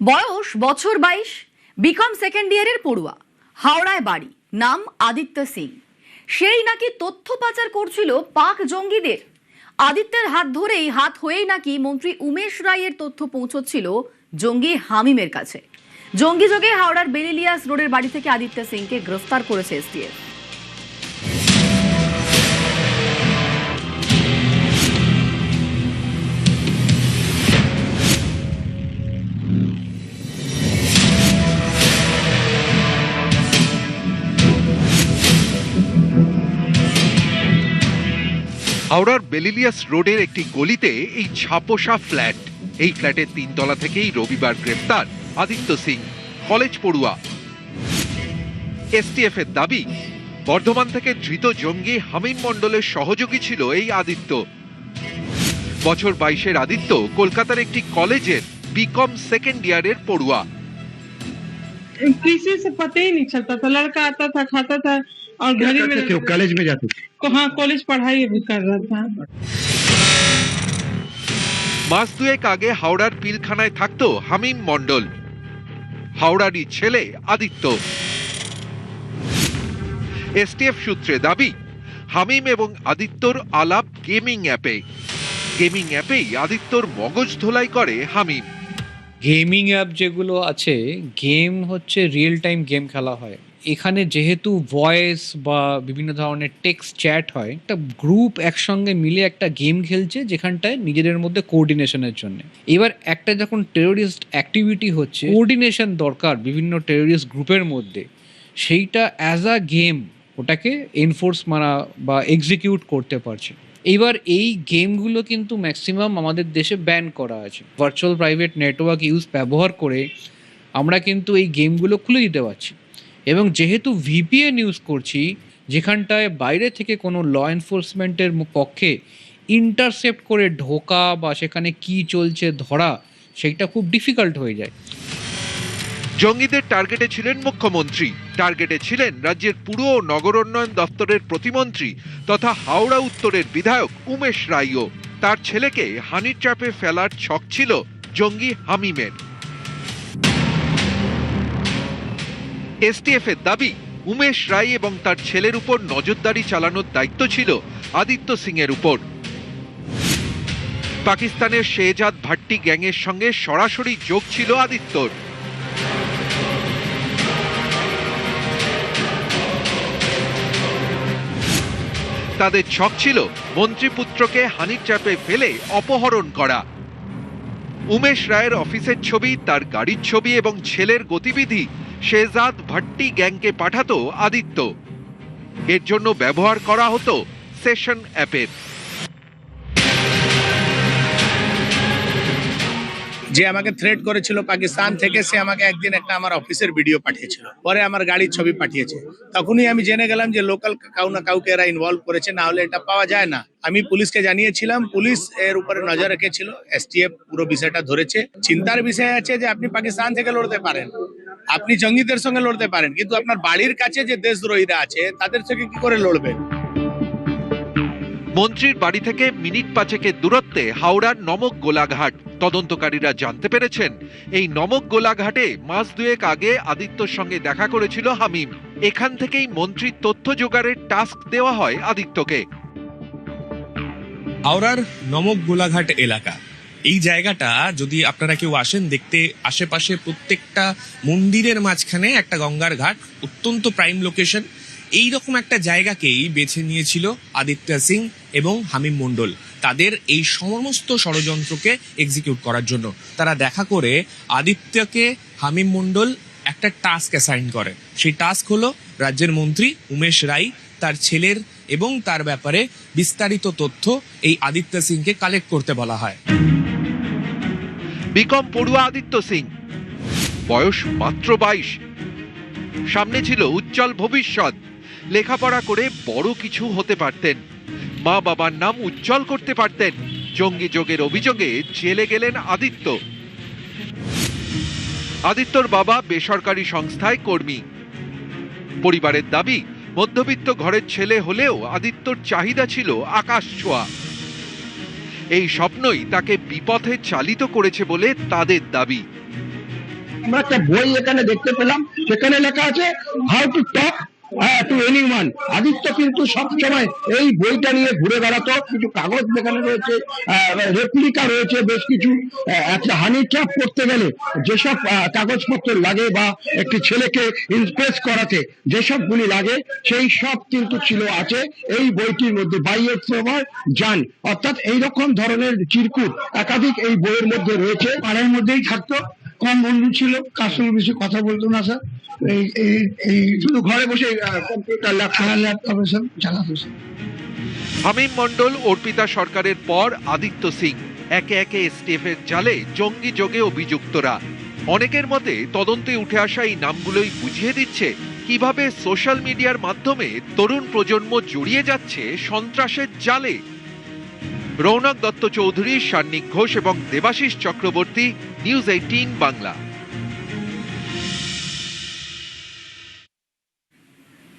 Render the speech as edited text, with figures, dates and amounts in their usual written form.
বয়স বছর 22, BCom second ইয়ারের পড়ুয়া, হাওড়ায় বাড়ি, নাম আদিত্য সিং। সেই নাকি তথ্য পাচার করছিল পাক জঙ্গিদের। আদিত্যের হাত ধরেই হাত হয়েই নাকি মন্ত্রী উমেশ রায়ের তথ্য পৌঁছচ্ছিল জঙ্গি হামিমের কাছে। জঙ্গি যোগে হাওড়ার বেলিলিয়াস রোডের বাড়ি থেকে আদিত্য সিংকে গ্রেফতার করেছে এসটিএফ। হাওড়ার বেলিলিয়াস রোডের একটি গলিতে এই ছাপোষা ফ্ল্যাট। এই ফ্ল্যাটের 3 তলা থেকেই রবিবার গ্রেফতার আদিত্য সিং, কলেজ পড়ুয়া। এসটিএফ এর দাবি, বর্ধমান থেকে ধৃত জঙ্গি হামিম মণ্ডলের সহযোগী ছিল এই আদিত্য। বছর 22-এর আদিত্য কলকাতার একটি কলেজের বিকম সেকেন্ড ইয়ারের পড়ুয়া। किसी से पता ही नहीं चलता था, लड़का आता था, खाता था और घर ही में कॉलेज में जाते थे। हाँ, कॉलेज पढ़ाई भी कर रहा था। মাস দুয়েক আগে হাওড়ার পিলখানায় থাকতো হামিম মণ্ডল। হাওড়ারই ছেলে আদিত্য। এসটিএফ সূত্রে দাবি, হামিম এবং আদিত্যর আলাপ গেমিং অ্যাপেই আদিত্যর মগজ ধোলাই করে হামিম। গেমিং অ্যাপ যেগুলো আছে, গেম হচ্ছে রিয়েল টাইম গেম খেলা হয়। এখানে যেহেতু ভয়েস বা বিভিন্ন ধরনের টেক্সট চ্যাট হয়, একটা গ্রুপ একসঙ্গে মিলে একটা গেম খেলছে যেখানটায় নিজেদের মধ্যে কোঅর্ডিনেশনের জন্য। এবার একটা যখন টেরোরিস্ট অ্যাক্টিভিটি হচ্ছে, কোঅর্ডিনেশন দরকার বিভিন্ন টেরোরিস্ট গ্রুপের মধ্যে, সেইটা অ্যাজ আ গেম ওটাকে এনফোর্স মারা বা এক্সিকিউট করতে পারছে। এইবার এই গেমগুলো কিন্তু ম্যাক্সিমাম আমাদের দেশে ব্যান করা আছে। ভার্চুয়াল প্রাইভেট নেটওয়ার্ক ব্যবহার করে আমরা কিন্তু এই গেমগুলো খুলে দিতে পারছি। এবং যেহেতু ভিপিএন ইউজ করছি, যেখানটায় বাইরে থেকে কোনো ল এনফোর্সমেন্টের পক্ষে ইন্টারসেপ্ট করে ঢোকা বা সেখানে কি চলছে ধরা, সেইটা খুব ডিফিকাল্ট হয়ে যায়। জঙ্গিদের টার্গেটে ছিলেন মুখ্যমন্ত্রী, টার্গেটে ছিলেন রাজ্যের পুর ও নগর উন্নয়ন দপ্তরের প্রতিমন্ত্রী তথা হাওড়া উত্তরের বিধায়ক উমেশ রায়ও। তার ছেলেকে হানির ট্র্যাপে ফেলার ছক ছিল জঙ্গি হামিমের। এসটিএফ এর দাবি, উমেশ রায় এবং তার ছেলের উপর নজরদারি চালানোর দায়িত্ব ছিল আদিত্য সিং এর উপর। পাকিস্তানের শেহজাদ ভাট্টি গ্যাংয়ের সঙ্গে সরাসরি যোগ ছিল আদিত্যর। তাদের ছক ছিল মন্ত্রীপুত্রকে হানির ট্র্যাপে ফেলে অপহরণ করা। উমেশ রায়ের অফিসের ছবি, তার গাড়ির ছবি এবং ছেলের গতিবিধি শেহজাদ ভাট্টি গ্যাংকে পাঠাতো আদিত্য। এর জন্য ব্যবহার করা হতো সেশন অ্যাপের। যে আমাকে থ্রেট করেছিল পাকিস্তান থেকে, সে আমাকে একদিন একটা আমার অফিসের ভিডিও পাঠিয়েছিল, পরে আমার গাড়ির ছবি পাঠিয়েছে। তখনই আমি জেনে গেলাম যে লোকাল কাউ না কাউকে এরা ইনভলভ করেছে, না হলে এটা পাওয়া যায় না। আমি পুলিশকে জানিয়েছিলাম, পুলিশ এর উপরে নজর রেখেছিল, এসটিএফ পুরো বিষয়টা ধরেছে। চিন্তার বিষয় আছে যে আপনি পাকিস্তান থেকে লড়তে পারেন, আপনি জঙ্গিদের সঙ্গে লড়তে পারেন, কিন্তু আপনার বাড়ির কাছে যে দেশদ্রোহীরা আছে তাদের সঙ্গে কি করে লড়বেন? মন্ত্রীর বাড়ি থেকে মিনিট 5-এর দূরত্বে হাওড়ার নমক গোলাঘাট। তদন্তকারীরা জানতে পেরেছেন, এই নমক গোলাঘাটে মাস দুয়েক আগে আদিত্যর সঙ্গে দেখা করেছিল হামিম। এখান থেকেই মন্ত্রীর তথ্য জোগাড়ের টাস্ক দেওয়া হয় আদিত্যকে। হাওড়ার নমক গোলাঘাট এলাকা, এই জায়গাটা যদি আপনারা কেউ আসেন দেখতে, আশেপাশে প্রত্যেকটা মন্দিরের মাঝখানে একটা গঙ্গার ঘাট, অত্যন্ত প্রাইম লোকেশন। এইরকম একটা জায়গাকেই বেছে নিয়েছিল আদিত্য সিং এবং হামিম মণ্ডল তাদের এই সমস্ত ষড়যন্ত্রকে এক্সিকিউট করার জন্য। তারা দেখা করে আদিত্যকে হামিম মণ্ডল একটা টাস্ক অ্যাসাইন করে। সেই টাস্ক হলো রাজ্যের মন্ত্রী উমেশ রায় তার ছেলের এবং তার ব্যাপারে বিস্তারিত তথ্য এই আদিত্য সিংকে কালেক্ট করতে বলা হয়। বিকম পড়ুয়া আদিত্য সিং, বয়স মাত্র 22। সামনে ছিল উজ্জ্বল ভবিষ্যৎ। লেখাপড়া করে বড় কিছু হতে পারতেন, মা বাবার নাম উজ্জ্বল করতে পারতেন। জঙ্গি যোগের অভিযোগে জেলে গেলেন আদিত্য। আদিত্যর বাবা বেসরকারি সংস্থায় কর্মী। পরিবারের দাবি, মধ্যবিত্ত ঘরের ছেলে হলেও আদিত্যর চাহিদা ছিল আকাশ ছোঁয়া। এই স্বপ্নই তাকে বিপথে চালিত করেছে বলে তাদের দাবি। আমরা একটা বই এখানে দেখতে পেলাম, সেখানে লেখা আছে how to talk to anyone. Aditya কিন্তু সবসময় এই বইটা নিয়ে ঘুরে বেড়াতো। কিছু কাগজ এখানে রয়েছে, রেপ্লিকা রয়েছে বেশ কিছু। একটা হানি ট্র্যাপ করতে গেলে যেসব কাগজপত্র লাগে বা একটি ছেলেকে ইমপ্রেস করাতে যেসবগুলি লাগে সেই সব কিন্তু আছে এই বইটির মধ্যে। বাইয়ের সময় যান, অর্থাৎ এইরকম ধরনের চিরকুট একাধিক এই বইয়ের মধ্যে রয়েছে। পাড়ার মধ্যেই থাকতো, কম বন্ধু ছিল, কার সঙ্গে বেশি কথা বলতো না স্যার। এই শুধু ঘরে বসে কম্পিউটার ল্যাপটপে সব চালাতো। হামিম মণ্ডল, অর্পিতা সরকারের পর আদিত্য সিং, একে একে এসটিএফ এর জালে জঙ্গি যোগে অভিযুক্তরা। অনেকের মতে তদন্তে উঠে আসা এই নামগুলোই বুঝিয়ে দিচ্ছে কিভাবে সোশ্যাল মিডিয়ার মাধ্যমে তরুণ প্রজন্ম জড়িয়ে যাচ্ছে সন্ত্রাসের জালে। রৌনক দত্ত চৌধুরী, সান্নিক ঘোষ এবং দেবাশিস চক্রবর্তী, নিউজ 18 বাংলা।